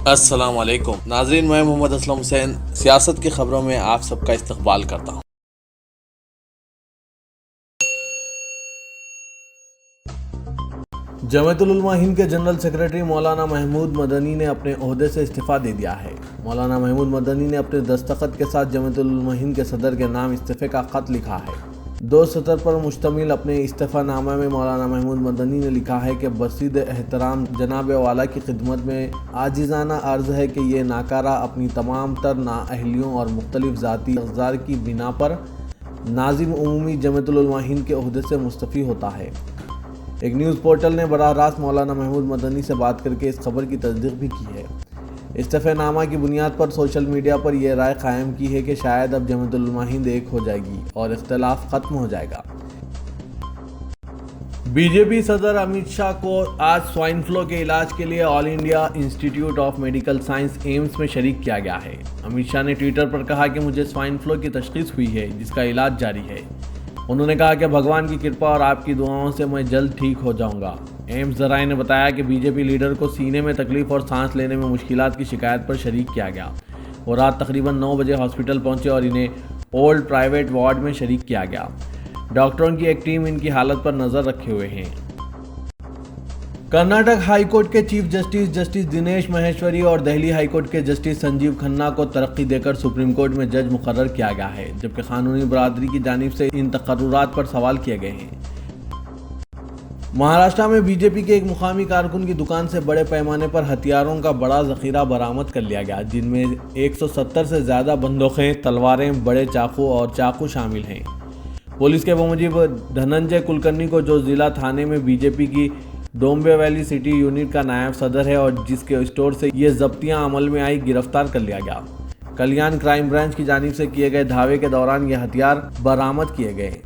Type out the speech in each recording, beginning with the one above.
السلام علیکم ناظرین، میں محمد اسلم حسین سیاست کی خبروں میں آپ سب کا استقبال کرتا ہوں۔ جمعیت العلماء ہند کے جنرل سیکرٹری مولانا محمود مدنی نے اپنے عہدے سے استعفیٰ دے دیا ہے۔ مولانا محمود مدنی نے اپنے دستخط کے ساتھ جمعیت العلماء ہند کے صدر کے نام استعفے کا خط لکھا ہے۔ 2 سطر پر مشتمل اپنے استعفیٰ نامہ میں مولانا محمود مدنی نے لکھا ہے کہ بصید احترام جناب والا کی خدمت میں عاجزانہ عرض ہے کہ یہ ناکارہ اپنی تمام تر نااہلیوں اور مختلف ذاتی اقدار کی بنا پر ناظم عمومی جمعیت العلماء ہند کے عہدے سے مستعفی ہوتا ہے۔ ایک نیوز پورٹل نے براہ راست مولانا محمود مدنی سے بات کر کے اس خبر کی تصدیق بھی کی ہے۔ استعفے نامہ کی بنیاد پر سوشل میڈیا پر یہ رائے قائم کی ہے کہ شاید اب جمعیت العلماء ہند ایک ہو جائے گی اور اختلاف ختم ہو جائے گا۔ بی جے پی صدر امت شاہ کو آج سوائن فلو کے علاج کے لیے آل انڈیا انسٹی ٹیوٹ آف میڈیکل سائنس ایمز میں شریک کیا گیا ہے۔ امت شاہ نے ٹویٹر پر کہا کہ مجھے سوائن فلو کی تشخیص ہوئی ہے جس کا علاج جاری ہے۔ انہوں نے کہا کہ بھگوان کی کرپا اور آپ کی دعاؤں سے میں جلد ٹھیک ہو جاؤں گا۔ ایمز ذرائع نے بتایا کہ بی جے پی لیڈر کو سینے میں تکلیف اور سانس لینے میں مشکلات کی شکایت پر شریک کیا گیا۔ وہ رات تقریباً 9 بجے ہاسپٹل پہنچے اور انہیں اولڈ پرائیویٹ وارڈ میں شریک کیا گیا۔ ڈاکٹروں کی ایک ٹیم ان کی حالت پر نظر رکھے ہوئے ہیں۔ کرناٹک ہائی کورٹ کے چیف جسٹس دنیش مہیشوری اور دہلی ہائی کورٹ کے جسٹس سنجیو کھنہ کو ترقی دے کر سپریم کورٹ میں جج مقرر کیا گیا ہے، جبکہ قانونی برادری کی جانب سے ان تقررات پر سوال کیے گئے ہیں۔ مہاراشٹر میں بی جے پی کے ایک مقامی کارکن کی دکان سے بڑے پیمانے پر ہتھیاروں کا بڑا ذخیرہ برآمد کر لیا گیا، جن میں 170 سے زیادہ بندوقیں، تلواریں، بڑے چاقو اور چاقو شامل ہیں۔ پولیس کے بموجب دھننجے کلکرنی کو، جو ضلع تھانے میں بی جے پی کی ڈومبے ویلی سٹی یونٹ کا نائب صدر ہے اور جس کے اسٹور سے یہ ضبطیاں عمل میں آئی، گرفتار کر لیا گیا۔ کلیان کرائم برانچ کی جانب سے کیے گئے دھاوے کے دوران یہ ہتھیار برآمد کیے گئے۔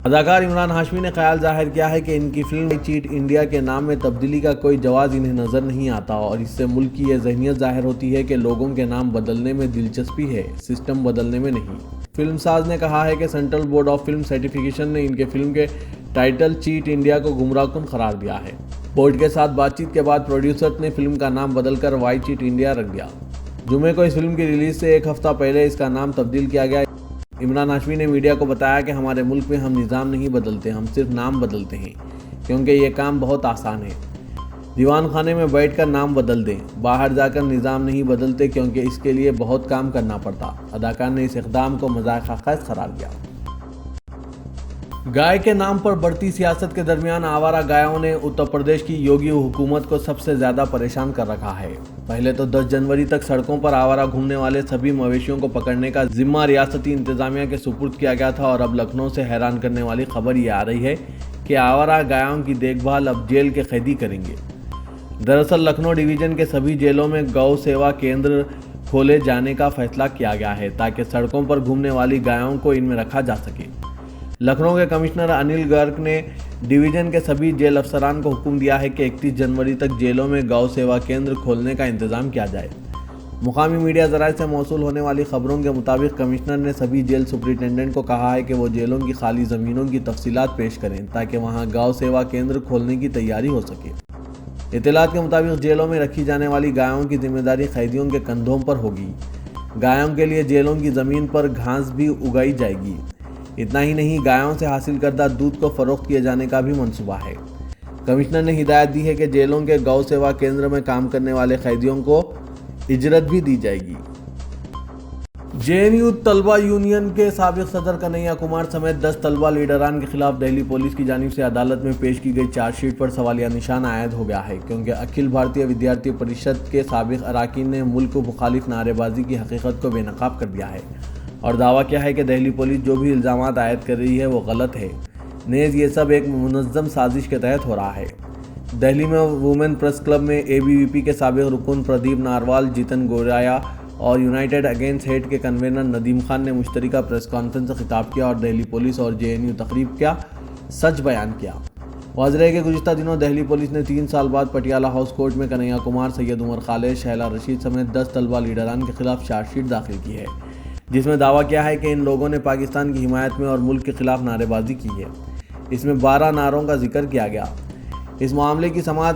اداکار عمران ہاشمی نے خیال ظاہر کیا ہے کہ ان کی فلم چیٹ انڈیا کے نام میں تبدیلی کا کوئی جواز انہیں نظر نہیں آتا اور اس سے ملک کی یہ ذہنیت ظاہر ہوتی ہے کہ لوگوں کے نام بدلنے میں دلچسپی ہے، سسٹم بدلنے میں نہیں۔ فلم ساز نے کہا ہے کہ central board of film certification نے ان کے فلم کے ٹائٹل چیٹ انڈیا کو گمراہ کن قرار دیا ہے۔ بورڈ کے ساتھ بات چیت کے بعد پروڈیوسر نے فلم کا نام بدل کر وائی چیٹ انڈیا رکھ دیا۔ جمعے کو اس فلم کی ریلیز سے ایک ہفتہ پہلے اس کا نام تبدیل کیا گیا۔ عمران ہاشمی نے میڈیا کو بتایا کہ ہمارے ملک میں ہم نظام نہیں بدلتے، ہم صرف نام بدلتے ہیں، کیونکہ یہ کام بہت آسان ہے۔ دیوان خانے میں بیٹھ کر نام بدل دیں، باہر جا کر نظام نہیں بدلتے کیونکہ اس کے لیے بہت کام کرنا پڑتا۔ اداکار نے اس اقدام کو مذاق خیز قرار دیا۔ گائے کے نام پر بڑھتی سیاست کے درمیان آوارہ گایوں نے اتر پردیش کی یوگی حکومت کو سب سے زیادہ پریشان کر رکھا ہے۔ پہلے تو 10 جنوری تک سڑکوں پر آوارہ گھومنے والے سبھی مویشیوں کو پکڑنے کا ذمہ ریاستی انتظامیہ کے سپرد کیا گیا تھا، اور اب لکھنؤ سے حیران کرنے والی خبر یہ آ رہی ہے کہ آوارہ گایوں کی دیکھ بھال اب جیل کے قیدی کریں گے۔ دراصل لکھنؤ ڈویژن کے سبھی جیلوں میں گو سیوا کیندر کھولے جانے کا فیصلہ کیا گیا ہے تاکہ سڑکوں پر گھومنے والی گایوں کو ان میں رکھا جا سکے۔ لکھنؤ کے کمشنر انل گرگ نے ڈویژن کے سبھی جیل افسران کو حکم دیا ہے کہ 31 جنوری تک جیلوں میں گو سیوا کیندر کھولنے کا انتظام کیا جائے۔ مقامی میڈیا ذرائع سے موصول ہونے والی خبروں کے مطابق کمشنر نے سبھی جیل سپرنٹینڈنٹ کو کہا ہے کہ وہ جیلوں کی خالی زمینوں کی تفصیلات پیش کریں تاکہ وہاں گو سیوا کیندر کھولنے کی تیاری ہو سکے۔ اطلاعات کے مطابق جیلوں میں رکھی جانے والی گایوں کی ذمہ داری قیدیوں کے کندھوں پر ہوگی۔ گایوں کے لیے جیلوں کی زمین پر گھاس بھی اگائی جائے گی۔ اتنا ہی نہیں، گایوں سے حاصل کردہ دودھ کو فروخت کیے جانے کا بھی منصوبہ ہے۔ کمشنر نے ہدایت دی ہے کہ جیلوں کے گو سیوا کیندر میں کام کرنے والے قیدیوں کو اجرت بھی دی جائے گی۔ جے این یو طلبہ یونین کے سابق صدر کنہیا کمار سمیت 10 طلبہ لیڈران کے خلاف دہلی پولیس کی جانب سے عدالت میں پیش کی گئی چارج شیٹ پر سوالیہ نشان عائد ہو گیا ہے، کیونکہ اکھل بھارتیہ ودیارتی پریشد کے سابق اراکین نے ملک کو مخالف نعرے بازی کی حقیقت کو بے نقاب کر دیا ہے اور دعویٰ کیا ہے کہ دہلی پولیس جو بھی الزامات عائد کر رہی ہے وہ غلط ہے، نیز یہ سب ایک منظم سازش کے تحت ہو رہا ہے۔ دہلی میں وومن پریس کلب میں اے بی وی پی کے سابق رکن پردیپ ناروال، جتن گورایا اور یونائیٹڈ اگینسٹ ہیٹ کے کنوینر ندیم خان نے مشترکہ پریس کانفرنس سے خطاب کیا اور دہلی پولیس اور جے این یو تقریب کا سچ بیان کیا۔ واضح ہے کہ گزشتہ دنوں دہلی پولیس نے 3 سال بعد پٹیالہ ہاؤس کورٹ میں کنہیا کمار، سید عمر خالد، شہلا رشید سمیت 10 طلبہ لیڈران کے خلاف چارج شیٹ داخل کی ہے، جس میں دعویٰ کیا ہے کہ ان لوگوں نے پاکستان کی حمایت میں اور ملک کے خلاف نعرے بازی کی ہے۔ اس میں 12 نعروں کا ذکر کیا گیا۔ اس معاملے کی سماعت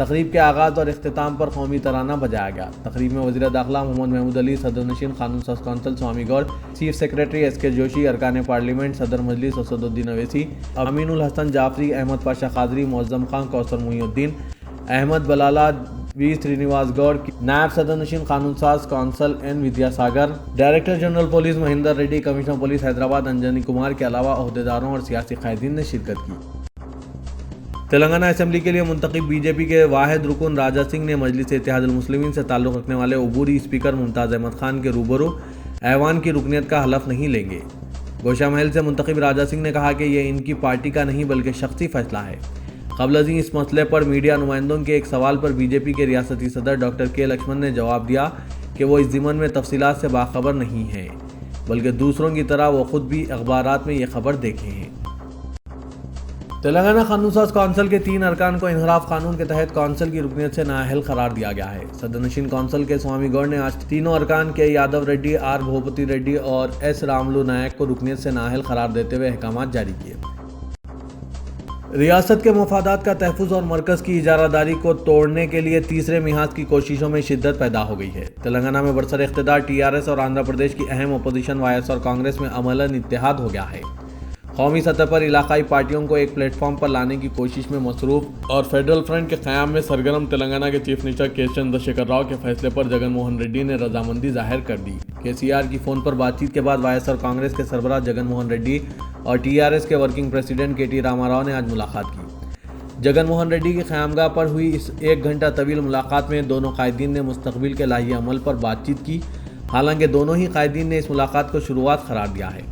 تقریب کے آغاز اور اختتام پر قومی ترانہ بجایا گیا۔ تقریب میں وزیر داخلہ محمد محمود علی، صدر نشین قانون ساز council Swami Goud, chief secretary S K Joshi, ارکان پارلیمنٹ، صدر مجلس اسد الدین اویسی، امین الحسن جعفری، احمد پاشا قادری، معظم خان، کوثر محی الدین، احمد بلالہ، وی سرینواس گوڑ، نائب صدر نشین قانون ساز council N Vidya Sagar, director general police Mahender Reddy, commissioner police Hyderabad Anjani Kumar کے علاوہ عہدیداروں اور سیاسی قائدین نے شرکت کی۔ تلنگانہ اسمبلی کے لیے منتخب بی جے پی کے واحد رکن راجہ سنگھ نے مجلس اتحاد المسلمین سے تعلق رکھنے والے عبوری اسپیکر ممتاز احمد خان کے روبرو ایوان کی رکنیت کا حلف نہیں لیں گے۔ گوشہ محل سے منتخب راجہ سنگھ نے کہا کہ یہ ان کی پارٹی کا نہیں بلکہ شخصی فیصلہ ہے۔ قبل ازیں اس مسئلے پر میڈیا نمائندوں کے ایک سوال پر بی جے پی کے ریاستی صدر ڈاکٹر کے لکشمن نے جواب دیا کہ وہ اس ضمن میں تفصیلات سے باخبر نہیں ہیں، بلکہ دوسروں کی طرح وہ خود بھی اخبارات میں یہ خبر دیکھے ہیں۔ تلنگانہ قانون ساز کونسل کے 3 ارکان کو انحراف قانون کے تحت کونسل کی رکنیت سے نااہل قرار دیا گیا ہے۔ صدر نشین کونسل کے سوامی گوڑ نے آج تینوں ارکان کے یادو ریڈی، آر بھوپتی ریڈی اور ایس راملو نائک کو رکنیت سے نااہل قرار دیتے ہوئے احکامات جاری کیے۔ ریاست کے مفادات کا تحفظ اور مرکز کی اجارہ داری کو توڑنے کے لیے تیسرے محاذ کی کوششوں میں شدت پیدا ہو گئی ہے۔ تلنگانہ میں برسر اقتدار ٹی آر ایس اور آندھرا پردیش کی اہم اپوزیشن وائی ایس اور کانگریس میں عملاً اتحاد ہو گیا ہے۔ قومی سطح پر علاقائی پارٹیوں کو ایک پلیٹ فارم پر لانے کی کوشش میں مصروف اور فیڈرل فرنٹ کے قیام میں سرگرم تلنگانہ کے چیف منسٹر کے چندر شیکھر راؤ کے فیصلے پر جگن موہن ریڈی نے رضامندی ظاہر کر دی۔ کے سی آر کی فون پر بات چیت کے بعد وائی ایس اور کانگریس کے سربراہ جگن موہن ریڈی اور ٹی آر ایس کے ورکنگ پریزیڈنٹ کے ٹی راما راؤ نے آج ملاقات کی۔ جگن موہن ریڈی کی قیامگاہ پر ہوئی اس 1 گھنٹہ طویل ملاقات میں دونوں قائدین نے مستقبل کے لائحہ عمل پر بات چیت کی۔ حالانکہ دونوں ہی قائدین نے اس ملاقات کو شروعات قرار دیا ہے۔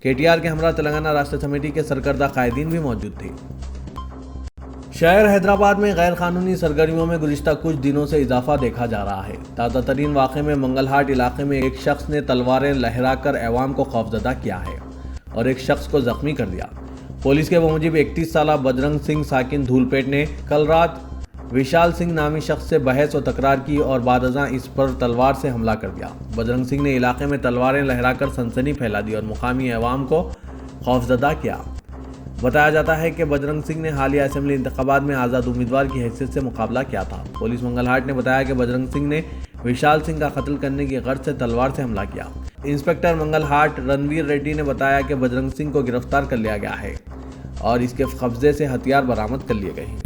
کے ٹی آر کے ہمراہ تلنگانہ راشٹر سمیتی کے سرکردہ قائدین بھی موجود تھے۔ شہر حیدرآباد میں غیر قانونی سرگرمیوں میں گزشتہ کچھ دنوں سے اضافہ دیکھا جا رہا ہے۔ تازہ ترین واقعے میں منگل ہاٹ علاقے میں ایک شخص نے تلواریں لہرا کر عوام کو خوفزدہ کیا ہے اور ایک شخص کو زخمی کر دیا۔ پولیس کے بموجب 31 سالہ بجرنگ سنگھ ساکن دھولپیٹ نے کل رات وشال سنگھ نامی شخص سے بحث و تکرار کی اور بعد ازاں اس پر تلوار سے حملہ کر دیا۔ بجرنگ سنگھ نے علاقے میں تلواریں لہرا کر سنسنی پھیلا دی اور مقامی عوام کو خوفزدہ کیا۔ بتایا جاتا ہے کہ بجرنگ سنگھ نے حالیہ اسمبلی انتخابات میں آزاد امیدوار کی حیثیت سے مقابلہ کیا تھا۔ پولیس منگل ہاٹ نے بتایا کہ بجرنگ سنگھ نے وشال سنگھ کا قتل کرنے کی غرض سے تلوار سے حملہ کیا۔ انسپکٹر منگل ہاٹ رنویر ریڈی نے بتایا کہ بجرنگ سنگھ کو گرفتار کر لیا گیا ہے اور اس کے قبضے سے ہتھیار برآمد کر لیے گئے ہیں۔